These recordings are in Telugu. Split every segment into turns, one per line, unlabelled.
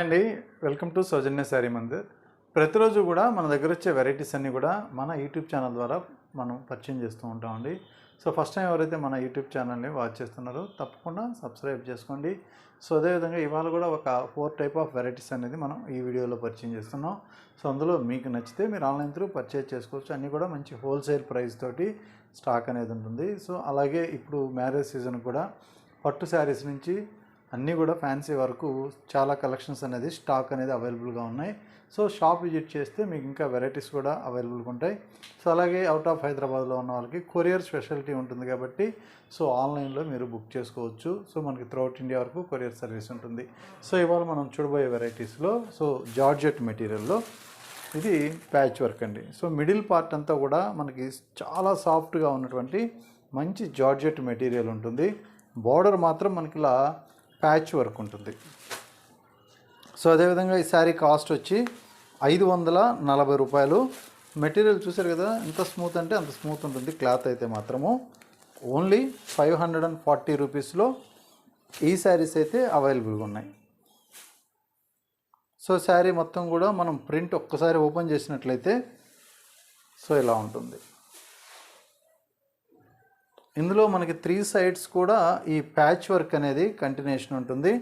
హాయ్ అండి, వెల్కమ్ టు సౌజన్య శారీ మందిర్. ప్రతిరోజు కూడా మన దగ్గర వచ్చే వెరైటీస్ అన్నీ కూడా మన యూట్యూబ్ ఛానల్ ద్వారా మనం పరిచయం చేస్తూ ఉంటామండి. సో ఫస్ట్ టైం ఎవరైతే మన యూట్యూబ్ ఛానల్ని వాచ్ చేస్తున్నారో తప్పకుండా సబ్స్క్రైబ్ చేసుకోండి. సో అదేవిధంగా ఇవాళ కూడా ఒక 4 టైప్ ఆఫ్ వెరైటీస్ అనేది మనం ఈ వీడియోలో పరిచయం చేస్తున్నాం. సో అందులో మీకు నచ్చితే మీరు ఆన్లైన్ త్రూ పర్చేజ్ చేసుకోవచ్చు. అన్నీ కూడా మంచి హోల్సేల్ ప్రైస్ తోటి స్టాక్ అనేది ఉంటుంది. సో అలాగే ఇప్పుడు మ్యారేజ్ సీజన్ కూడా పట్టు శారీస్ నుంచి అన్నీ కూడా ఫ్యాన్సీ వరకు చాలా కలెక్షన్స్ అనేది స్టాక్ అనేది అవైలబుల్గా ఉన్నాయి. సో షాప్ విజిట్ చేస్తే మీకు ఇంకా వెరైటీస్ కూడా అవైలబుల్గా ఉంటాయి. సో అలాగే అవుట్ ఆఫ్ హైదరాబాద్లో ఉన్న వాళ్ళకి కొరియర్ స్పెషాలిటీ ఉంటుంది కాబట్టి సో ఆన్లైన్లో మీరు బుక్ చేసుకోవచ్చు. సో మనకి త్రూఅవుట్ ఇండియా వరకు కొరియర్ సర్వీస్ ఉంటుంది. సో ఇవాళ మనం చూడబోయే వెరైటీస్లో సో జార్జెట్ మెటీరియల్లో ఇది ప్యాచ్ వర్క్ అండి. సో మిడిల్ పార్ట్ అంతా కూడా మనకి చాలా సాఫ్ట్గా ఉన్నటువంటి మంచి జార్జెట్ మెటీరియల్ ఉంటుంది. బార్డర్ మాత్రం మనకి ఇలా ప్యాచ్ వర్క్ ఉంటుంది. సో అదేవిధంగా ఈ శారీ కాస్ట్ వచ్చి 540 రూపాయలు. మెటీరియల్ చూసారు కదా ఎంత స్మూత్ అంటే అంత స్మూత్ ఉంటుంది. క్లాత్ అయితే మాత్రము ఓన్లీ 540 రూపీస్లో ఈ శారీస్ అయితే అవైలబుల్గా ఉన్నాయి. సో శారీ మొత్తం కూడా మనం ప్రింట్ ఒక్కసారి ఓపెన్ చేసినట్లయితే సో ఇలా ఉంటుంది. ఇందులో మనకి 3 సైడ్స్ కూడా ఈ ప్యాచ్ వర్క్ అనేది కంటిన్యూషన్ ఉంటుంది.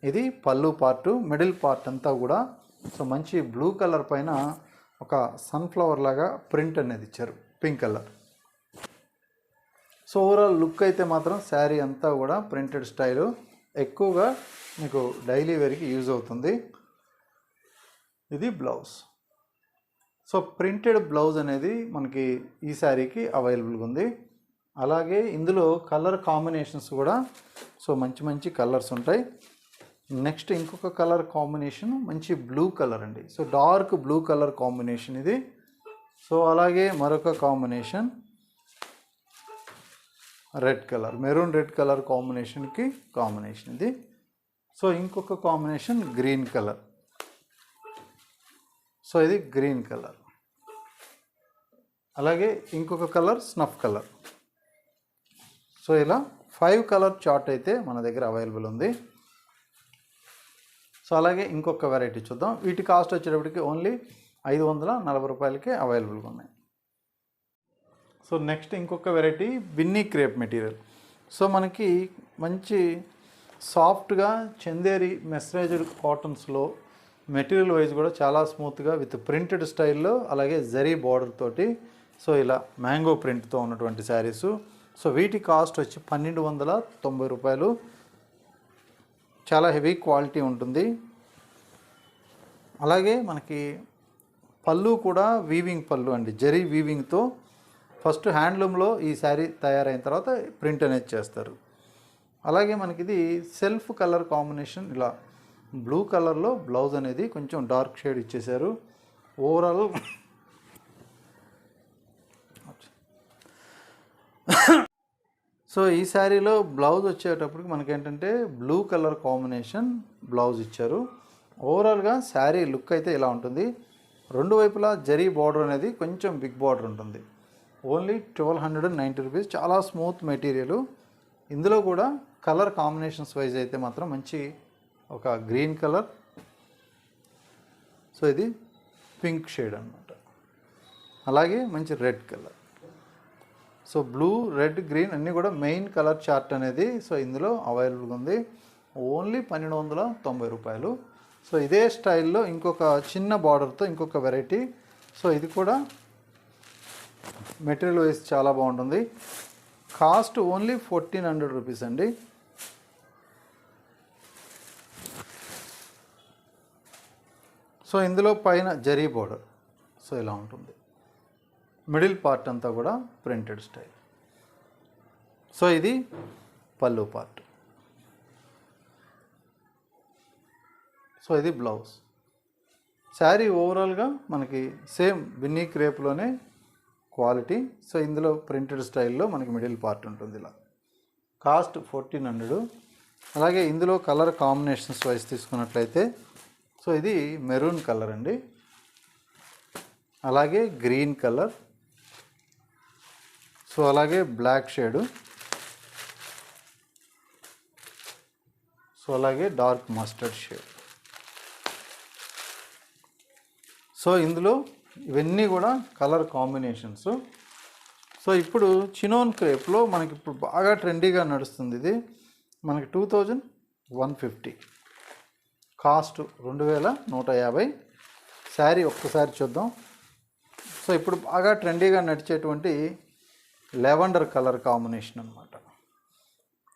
ఇది పళ్ళు పార్టు, మిడిల్ పార్ట్ అంతా కూడా సో మంచి బ్లూ కలర్ పైన ఒక సన్ఫ్లవర్ లాగా ప్రింట్ అనేది ఇచ్చారు, pink colour. So overall look అయితే మాత్రం శారీ అంతా కూడా ప్రింటెడ్ స్టైలు, ఎక్కువగా మీకు డైలీ వేర్కి యూజ్ అవుతుంది. ఇది బ్లౌజ్. సో ప్రింటెడ్ బ్లౌజ్ అనేది మనకి ఈ శారీకి అవైలబుల్గా ఉంది. అలాగే ఇందులో కలర్ కాంబినేషన్స్ కూడా సో మంచి మంచి కలర్స్ ఉంటాయి. నెక్స్ట్ ఇంకొక కలర్ కాంబినేషన్ మంచి బ్లూ కలర్ అండి. So dark blue colour combination ఇది. సో అలాగే మరొక combination red colour, maroon red colour కాంబినేషన్కి కాంబినేషన్ ఇది. సో ఇంకొక కాంబినేషన్ గ్రీన్ కలర్. సో ఇది గ్రీన్ కలర్. అలాగే ఇంకొక కలర్ స్నఫ్ కలర్. సో ఇలా 5 కలర్ చార్ట్ అయితే మన దగ్గర అవైలబుల్ ఉంది. సో అలాగే ఇంకొక వెరైటీ చూద్దాం. వీటి కాస్ట్ వచ్చేటప్పటికి ఓన్లీ 540 రూపాయలకే అవైలబుల్గా ఉన్నాయి. సో నెక్స్ట్ ఇంకొక variety Binny crepe material. So మనకి మంచి సాఫ్ట్గా చందేరి మెస్రైజ్డ్ కాటన్స్లో మెటీరియల్ వైజ్ కూడా చాలా స్మూత్గా విత్ ప్రింటెడ్ స్టైల్లో అలాగే జరీ బార్డర్ తోటి సో ఇలా మ్యాంగో ప్రింట్తో ఉన్నటువంటి శారీసు. సో వీటి కాస్ట్ వచ్చి 1290 రూపాయలు. చాలా హెవీ క్వాలిటీ ఉంటుంది. అలాగే మనకి పళ్ళు కూడా వీవింగ్ పళ్ళు అండి, జరీ వీవింగ్తో. ఫస్ట్ హ్యాండ్లూమ్లో ఈ శారీ తయారైన తర్వాత ప్రింట్ అనేది చేస్తారు. అలాగే మనకి ఇది సెల్ఫ్ కలర్ కాంబినేషన్, ఇలా బ్లూ కలర్లో బ్లౌజ్ అనేది కొంచెం డార్క్ షేడ్ ఇచ్చేశారు. ఓవరాల్ సో ఈ శారీలో బ్లౌజ్ వచ్చేటప్పటికి మనకేంటంటే బ్లూ కలర్ కాంబినేషన్ బ్లౌజ్ ఇచ్చారు. ఓవరాల్గా శారీ లుక్ అయితే ఇలా ఉంటుంది. రెండు వైపులా జరీ బార్డర్ అనేది కొంచెం బిగ్ బార్డర్ ఉంటుంది. Only 1290 rupees. చాలా స్మూత్ మెటీరియల్. ఇందులో కూడా కలర్ కాంబినేషన్స్ వైజ్ అయితే మాత్రం మంచి ఒక గ్రీన్ కలర్, సో ఇది పింక్ షేడ్ అన్నమాట. అలాగే మంచి red colour. So blue, red, green అన్నీ కూడా మెయిన్ కలర్ చార్ట్ అనేది సో ఇందులో అవైలబుల్గా ఉంది. ఓన్లీ 1290 రూపాయలు. సో ఇదే స్టైల్లో ఇంకొక చిన్న బార్డర్తో ఇంకొక వెరైటీ. సో ఇది కూడా మెటీరియల్ వైజ్ చాలా బాగుంటుంది. కాస్ట్ ఓన్లీ 1400 రూపీస్ అండి. సో ఇందులో పైన జరీ బార్డర్ సో ఇలా ఉంటుంది. మిడిల్ పార్ట్ అంతా కూడా ప్రింటెడ్ స్టైల్. సో ఇది పళ్ళు పార్ట్. సో ఇది బ్లౌజ్. శారీ ఓవరాల్గా మనకి సేమ్ బిన్నీ క్రేప్లోనే క్వాలిటీ. సో ఇందులో ప్రింటెడ్ స్టైల్లో మనకి మిడిల్ పార్ట్ ఉంటుంది ఇలా. కాస్ట్ 1400. అలాగే ఇందులో కలర్ కాంబినేషన్స్ వైజ్ తీసుకున్నట్లయితే సో ఇది మెరూన్ కలర్ అండి. అలాగే గ్రీన్ కలర్. సో అలాగే బ్లాక్ షేడు. సో అలాగే డార్క్ మస్టర్డ్ షేడ్. సో ఇందులో ఇవన్నీ కూడా కలర్ కాంబినేషన్స్. సో ఇప్పుడు చినోన్ క్రేప్లో మనకి ఇప్పుడు బాగా ట్రెండీగా నడుస్తుంది. ఇది మనకి 2150 కాస్ట్ 2150 శారీ. ఒక్కసారి చూద్దాం. సో ఇప్పుడు బాగా ట్రెండీగా నడిచేటువంటి లెవెండర్ కలర్ కాంబినేషన్ అనమాట.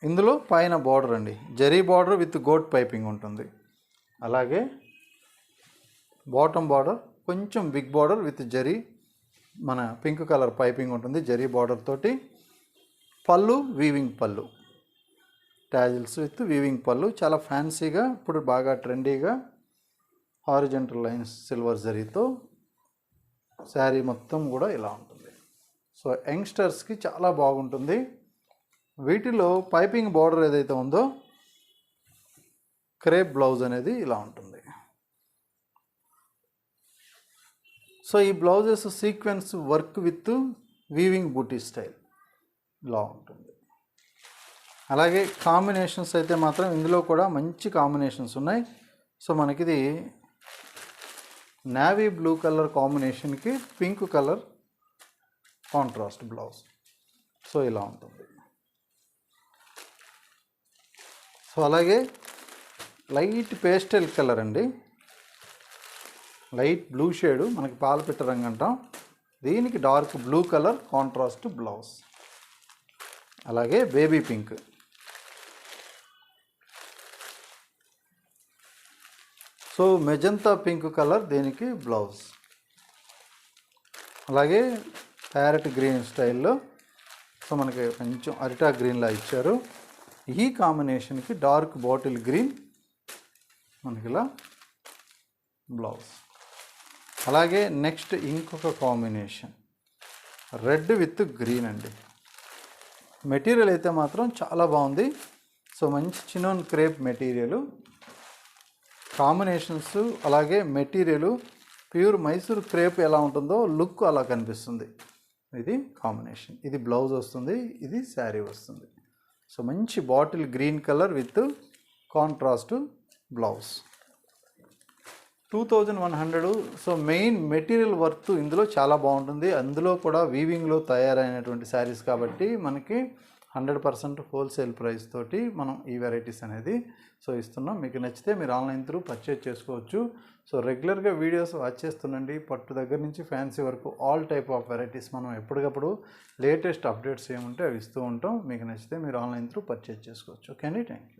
ఇందులో పైన బార్డర్ అండి, zari border with gota piping ఉంటుంది. అలాగే బాటమ్ బార్డర్ కొంచెం బిగ్ బార్డర్ విత్ జరీ మన పింక్ కలర్ పైపింగ్ ఉంటుంది జరీ బార్డర్ తోటి. పళ్ళు వీవింగ్ పళ్ళు, టాజిల్స్ విత్ వీవింగ్ పళ్ళు. చాలా ఫ్యాన్సీగా ఇప్పుడు బాగా ట్రెండీగా హారిజంటల్ లైన్స్ సిల్వర్ జరీతో శారీ మొత్తం కూడా ఇలా ఉంటుంది. సో యంగ్స్టర్స్కి చాలా బాగుంటుంది. వీటిలో పైపింగ్ బార్డర్ ఏదైతే ఉందో క్రేప్ బ్లౌజ్ అనేది ఇలా ఉంటుంది. సో ఈ blouses sequence work with weaving buti style ఇలా ఉంటుంది. అలాగే కాంబినేషన్స్ అయితే మాత్రం ఇందులో కూడా మంచి కాంబినేషన్స్ ఉన్నాయి. సో మనకిది నేవీ బ్లూ కలర్ కాంబినేషన్కి pink colour contrast blouse. So ఇలా ఉంటుంది. సో అలాగే లైట్ పేస్టల్ కలర్ అండి, లైట్ బ్లూ షేడు, మనకి పాలపిట్ట రంగు అంటాం. దీనికి dark blue colour contrast blouse. అలాగే baby pink, so magenta pink colour దీనికి బ్లౌజ్. అలాగే ప్యారెట్ గ్రీన్ స్టైల్లో, సో మనకి కొంచెం అరిటా గ్రీన్లా ఇచ్చారు. ఈ కాంబినేషన్కి డార్క్ బాటిల్ గ్రీన్ మనకి ఇలా బ్లౌజ్. అలాగే నెక్స్ట్ ఇంకొక కాంబినేషన్ రెడ్ విత్ గ్రీన్ అండి. మెటీరియల్ అయితే మాత్రం చాలా బాగుంది. సో మంచి చినోన్ క్రేప్ మెటీరియల్ కాంబినేషన్స్. అలాగే మెటీరియల్ ప్యూర్ మైసూర్ క్రేప్ ఎలా ఉంటుందో లుక్ అలా కనిపిస్తుంది. ఇది కాంబినేషన్, ఇది బ్లౌజ్ వస్తుంది, ఇది శారీ వస్తుంది. సో మంచి bottle green colour with contrast blouse. 2100. So main material worth ఇందులో చాలా బాగుంటుంది. అందులో కూడా వీవింగ్లో తయారైనటువంటి శారీస్ కాబట్టి మనకి 100% హోల్సేల్ ప్రైస్ తోటి మనం ఈ వెరైటీస్ అనేది సో ఇస్తున్నాం. మీకు నచ్చితే మీరు ఆన్లైన్ త్రూ పర్చేజ్ చేసుకోవచ్చు. సో రెగ్యులర్గా వీడియోస్ వాచ్ చేస్తుండండి. పట్టు దగ్గర నుంచి ఫ్యాన్సీ వరకు ఆల్ టైప్ ఆఫ్ వెరైటీస్ మనం ఎప్పటికప్పుడు లేటెస్ట్ అప్డేట్స్ ఏముంటే అవి ఇస్తూ ఉంటాం. మీకు నచ్చితే మీరు ఆన్లైన్ త్రూ పర్చేజ్ చేసుకోవచ్చు. ఓకే అండి, థ్యాంక్ యూ.